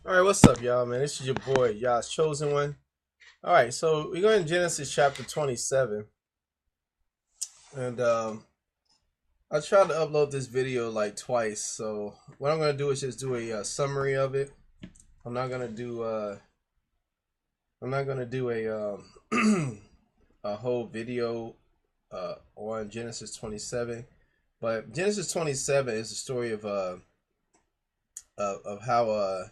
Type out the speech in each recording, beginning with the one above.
All right, what's up, y'all, man? This is your boy, y'all's chosen one. All right, so we're going to Genesis chapter 27. And I tried to upload this video like twice. So what I'm going to do is just do a summary of it. I'm not going to do a whole video on Genesis 27. But Genesis 27 is the story of how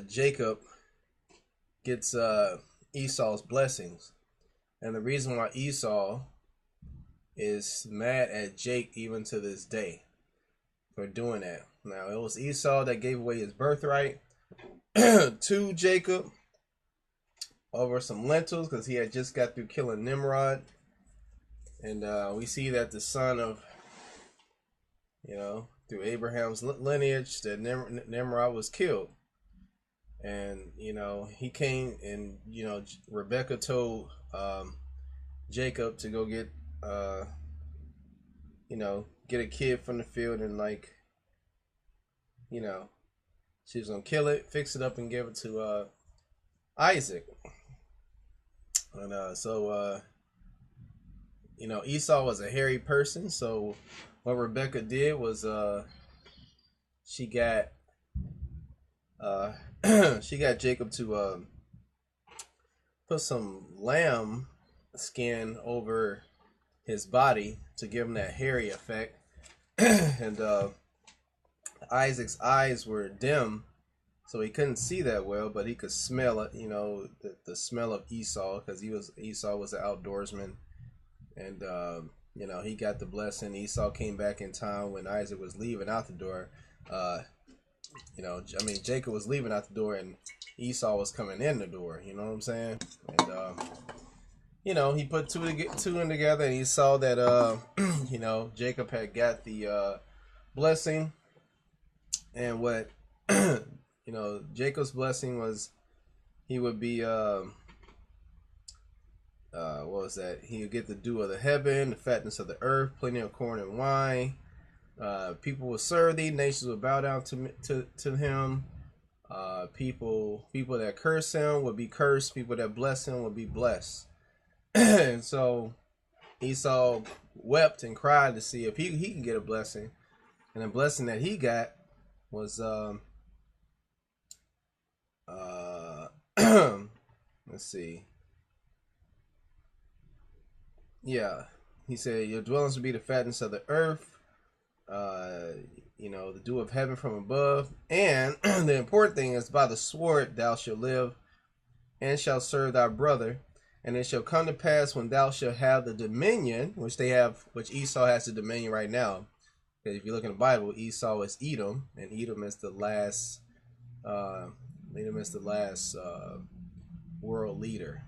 Jacob gets Esau's blessings, and the reason why Esau is mad at Jake even to this day for doing that. Now, it was Esau that gave away his birthright to Jacob over some lentils because he had just got through killing Nimrod. And we see that the son of, through Abraham's lineage, that Nimrod was killed. And, he came and, Rebecca told Jacob to go get, get a kid from the field and, she was going to kill it, fix it up, and give it to Isaac. And Esau was a hairy person. So what Rebecca did was she got Jacob to put some lamb skin over his body to give him that hairy effect. And Isaac's eyes were dim, so he couldn't see that well, but he could smell it, the smell of Esau, because Esau was an outdoorsman. And he got the blessing. Esau came back in time when Isaac was leaving out the door. Jacob was leaving out the door and Esau was coming in the door, you know what I'm saying? And he put two in together, and he saw that Jacob had got the blessing. And what Jacob's blessing was, he would be what was that? He would get the dew of the heaven, the fatness of the earth, plenty of corn and wine. People will serve thee, nations will bow down to him. People that curse him will be cursed. People that bless him will be blessed. And so Esau wept and cried to see if he can get a blessing. And the blessing that he got was let's see. Yeah, he said, your dwellings will be the fatness of the earth, the dew of heaven from above. And the important thing is, by the sword thou shalt live, and shalt serve thy brother. And it shall come to pass, when thou shalt have the dominion, which Esau has the dominion right now. Because if you look in the Bible, Esau is Edom, and Edom is the last world leader.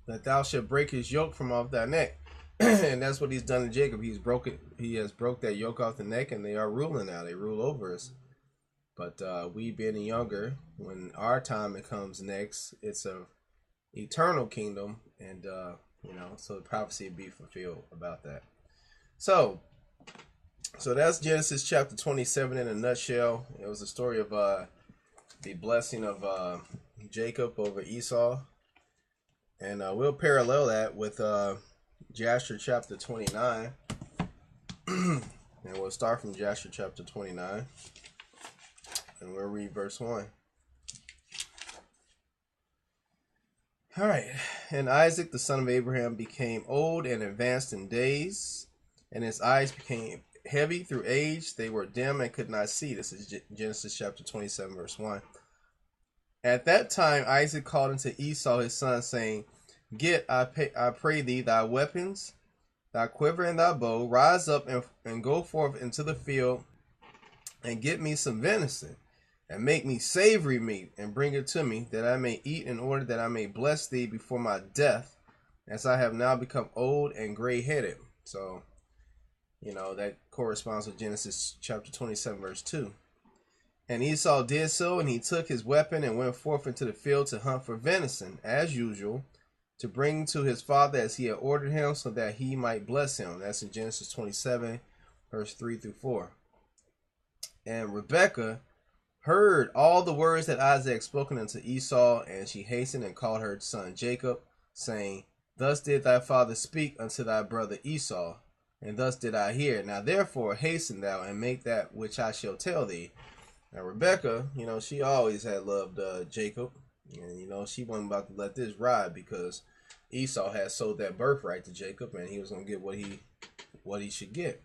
That thou shalt break his yoke from off thy neck. And that's what he's done to Jacob. He has broke that yoke off the neck, and they are ruling now. They rule over us. But we being younger, when our time comes next, it's a eternal kingdom, and so the prophecy be fulfilled about that. So that's Genesis chapter 27 in a nutshell. It was a story of the blessing of Jacob over Esau. And we'll parallel that with Jasher chapter 29. And we'll start from Jasher chapter 29. And we'll read verse 1. All right. And Isaac, the son of Abraham, became old and advanced in days, and his eyes became heavy through age. They were dim and could not see. This is Genesis chapter 27, verse 1. At that time, Isaac called unto Esau his son, saying, Get, I pray thee, thy weapons, thy quiver and thy bow. Rise up and go forth into the field, and get me some venison, and make me savory meat, and bring it to me, that I may eat, in order that I may bless thee before my death, as I have now become old and gray-headed. So, that corresponds with Genesis chapter 27, verse 2. And Esau did so, and he took his weapon and went forth into the field to hunt for venison, as usual, to bring to his father as he had ordered him, so that he might bless him. That's in Genesis 27, verse 3 through 4. And Rebekah heard all the words that Isaac had spoken unto Esau, and she hastened and called her son Jacob, saying, Thus did thy father speak unto thy brother Esau, and thus did I hear. Now therefore hasten thou and make that which I shall tell thee. Now Rebekah, she always had loved Jacob, and she wasn't about to let this ride, because Esau had sold that birthright to Jacob, and he was going to get what he should get.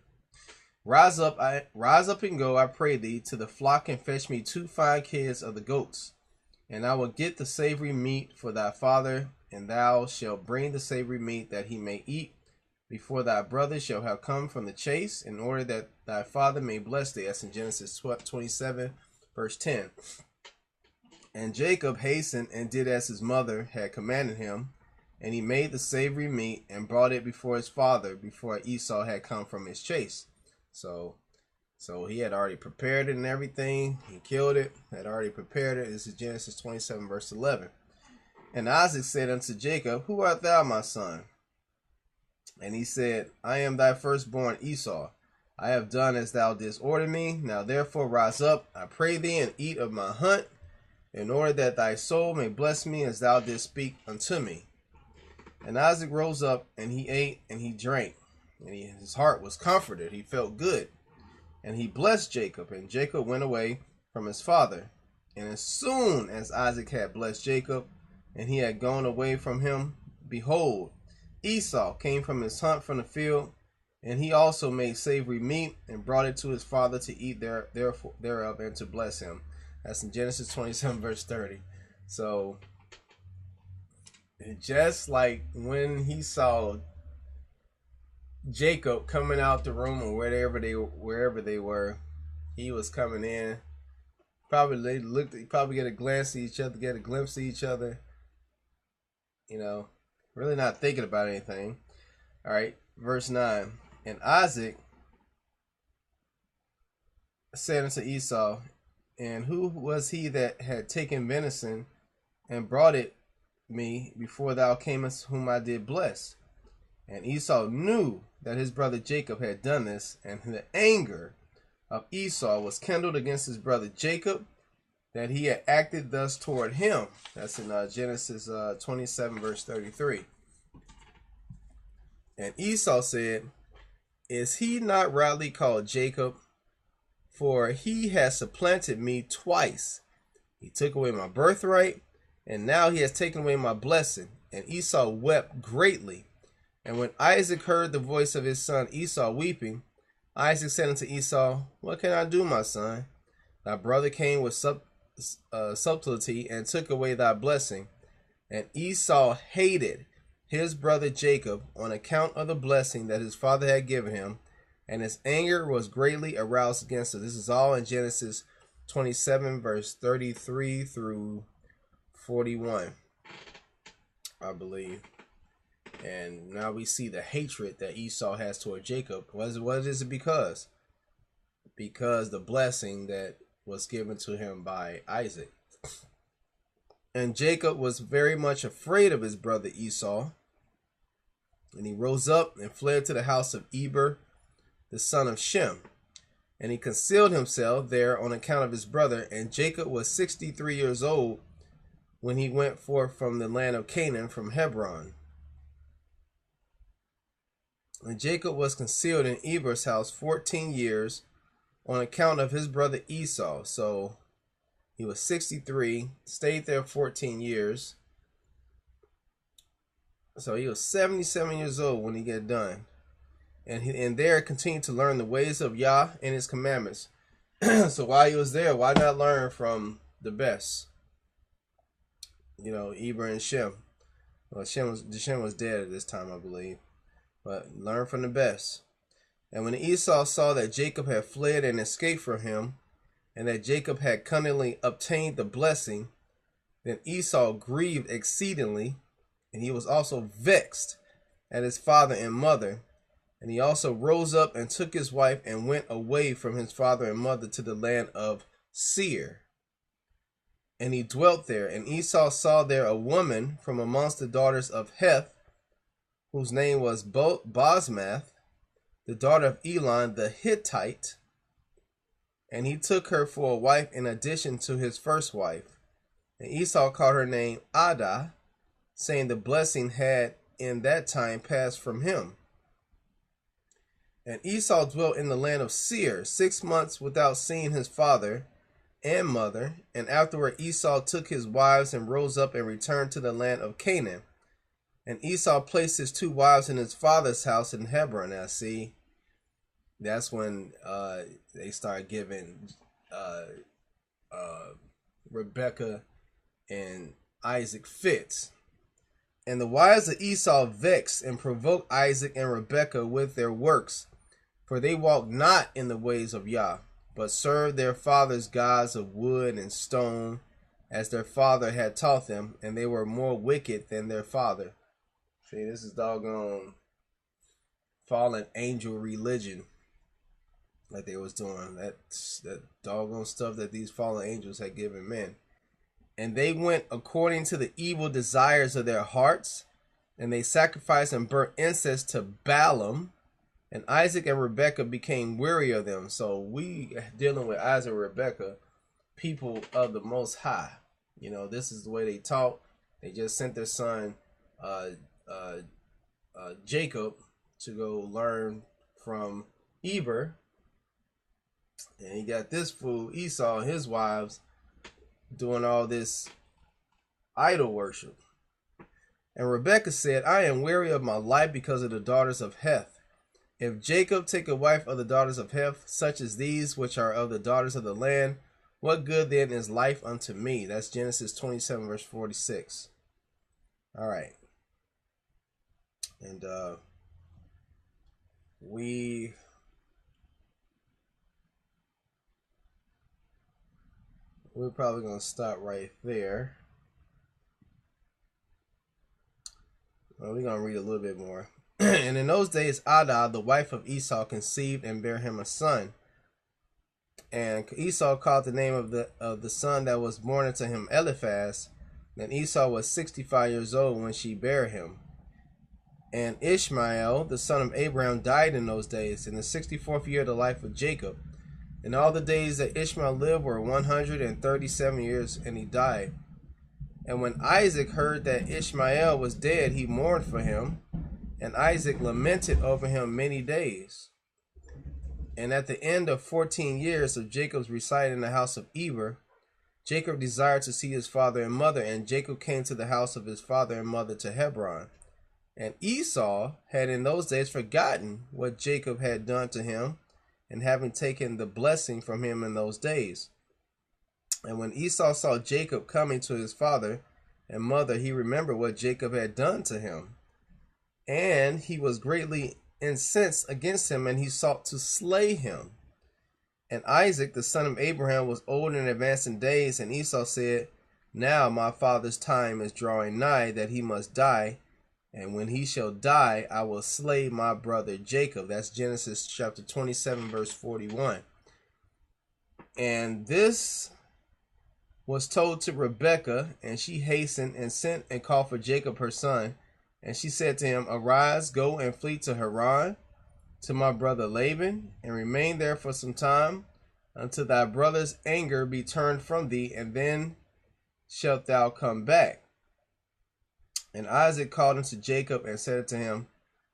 Rise up and go, I pray thee, to the flock, and fetch me 2 fine kids of the goats, and I will get the savory meat for thy father, and thou shalt bring the savory meat that he may eat before thy brother shall have come from the chase, in order that thy father may bless thee. That's in Genesis 27, verse 10. And Jacob hastened and did as his mother had commanded him, and he made the savory meat and brought it before his father, before Esau had come from his chase. So he had already prepared it and everything. He killed it, had already prepared it. This is Genesis 27, verse 11. And Isaac said unto Jacob, Who art thou, my son? And he said, I am thy firstborn Esau. I have done as thou didst order me. Now therefore rise up, I pray thee, and eat of my hunt, in order that thy soul may bless me as thou didst speak unto me. And Isaac rose up, and he ate, and he drank. And his heart was comforted. He felt good. And he blessed Jacob. And Jacob went away from his father. And as soon as Isaac had blessed Jacob, and he had gone away from him, behold, Esau came from his hunt from the field. And he also made savory meat, and brought it to his father to eat thereof, and to bless him. That's in Genesis 27, verse 30. So, just like when he saw Jacob coming out the room, or wherever they were, he was coming in. Probably get a glimpse of each other. Really not thinking about anything. All right, verse 9. And Isaac said unto Esau, And who was he that had taken venison and brought it me before thou camest, whom I did bless? And Esau knew that his brother Jacob had done this, and the anger of Esau was kindled against his brother Jacob, that he had acted thus toward him. That's in Genesis 27, verse 33. And Esau said, Is he not rightly called Jacob? For he has supplanted me twice. He took away my birthright, and now he has taken away my blessing. And Esau wept greatly. And when Isaac heard the voice of his son Esau weeping, Isaac said unto Esau, What can I do, my son? Thy brother came with subtlety and took away thy blessing. And Esau hated his brother Jacob on account of the blessing that his father had given him, and his anger was greatly aroused against him. This is all in Genesis 27, verse 33 through 41, I believe. And now we see the hatred that Esau has toward Jacob. What is it because? Because the blessing that was given to him by Isaac. And Jacob was very much afraid of his brother Esau. And he rose up and fled to the house of Eber, the son of Shem. And he concealed himself there on account of his brother. And Jacob was 63 years old when he went forth from the land of Canaan, from Hebron. And Jacob was concealed in Eber's house 14 years on account of his brother Esau. So he was 63, stayed there 14 years. So he was 77 years old when he got done. And there continued to learn the ways of Yah and his commandments. So while he was there, why not learn from the best? Eber and Shem. Well, Shem was dead at this time, I believe. But learn from the best. And when Esau saw that Jacob had fled and escaped from him, and that Jacob had cunningly obtained the blessing, then Esau grieved exceedingly, and he was also vexed at his father and mother. And he also rose up and took his wife and went away from his father and mother to the land of Seir. And he dwelt there. And Esau saw there a woman from amongst the daughters of Heth, whose name was Bosmath, the daughter of Elon the Hittite. And he took her for a wife in addition to his first wife. And Esau called her name Adah, saying the blessing had in that time passed from him. And Esau dwelt in the land of Seir 6 months without seeing his father and mother. And afterward Esau took his wives and rose up and returned to the land of Canaan. And Esau placed his 2 wives in his father's house in Hebron. Now see, that's when they start giving Rebekah and Isaac fits. And the wives of Esau vexed and provoked Isaac and Rebekah with their works, for they walked not in the ways of Yah, but served their fathers' gods of wood and stone, as their father had taught them, and they were more wicked than their father. See, this is doggone fallen angel religion that they was doing. That doggone stuff that these fallen angels had given men. And they went according to the evil desires of their hearts, and they sacrificed and burnt incense to Balaam. And Isaac and Rebekah became weary of them. So we dealing with Isaac and Rebekah, people of the Most High. You know, this is the way they taught. They just sent their son Jacob to go learn from Eber. And he got this fool, Esau, and his wives doing all this idol worship. And Rebekah said, I am weary of my life because of the daughters of Heth. If Jacob take a wife of the daughters of Heth, such as these which are of the daughters of the land, what good then is life unto me? That's Genesis 27 verse 46. All right. And we're probably going to stop right there. Well, we're going to read a little bit more. And in those days, Adah, the wife of Esau, conceived and bare him a son. And Esau called the name of the son that was born unto him Eliphaz. And Esau was 65 years old when she bare him. And Ishmael, the son of Abraham, died in those days, in the 64th year of the life of Jacob. And all the days that Ishmael lived were 137 years, and he died. And when Isaac heard that Ishmael was dead, he mourned for him, and Isaac lamented over him many days. And at the end of 14 years of Jacob's residing in the house of Eber, Jacob desired to see his father and mother, and Jacob came to the house of his father and mother to Hebron. And Esau had in those days forgotten what Jacob had done to him, and having taken the blessing from him in those days. And when Esau saw Jacob coming to his father and mother, he remembered what Jacob had done to him. And he was greatly incensed against him, and he sought to slay him. And Isaac, the son of Abraham, was old and advanced in days, and Esau said, now my father's time is drawing nigh, that he must die. And when he shall die, I will slay my brother Jacob. That's Genesis chapter 27, verse 41. And this was told to Rebekah, and she hastened and sent and called for Jacob her son. And she said to him, arise, go and flee to Haran, to my brother Laban, and remain there for some time, until thy brother's anger be turned from thee, and then shalt thou come back. And Isaac called unto Jacob and said unto him,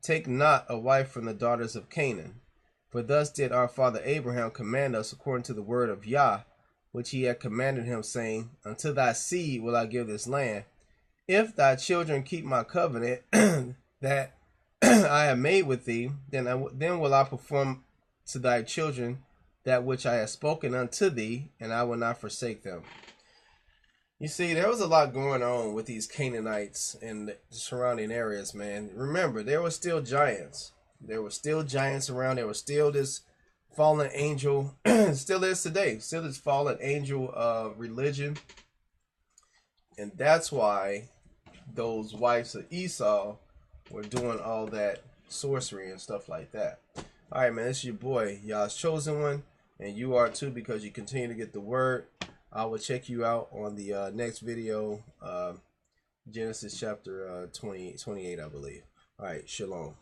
take not a wife from the daughters of Canaan, for thus did our father Abraham command us according to the word of Yah, which he had commanded him, saying, unto thy seed will I give this land. If thy children keep my covenant that I have made with thee, then will I perform to thy children that which I have spoken unto thee, and I will not forsake them. You see, there was a lot going on with these Canaanites in the surrounding areas, man. Remember, there were still giants. There were still giants around. There was still this fallen angel. Still is today. Still this fallen angel religion. And that's why those wives of Esau were doing all that sorcery and stuff like that. All right, man, it's your boy, Yah's Chosen One. And you are too, because you continue to get the word. I will check you out on the next video, Genesis chapter 28, I believe. All right, shalom.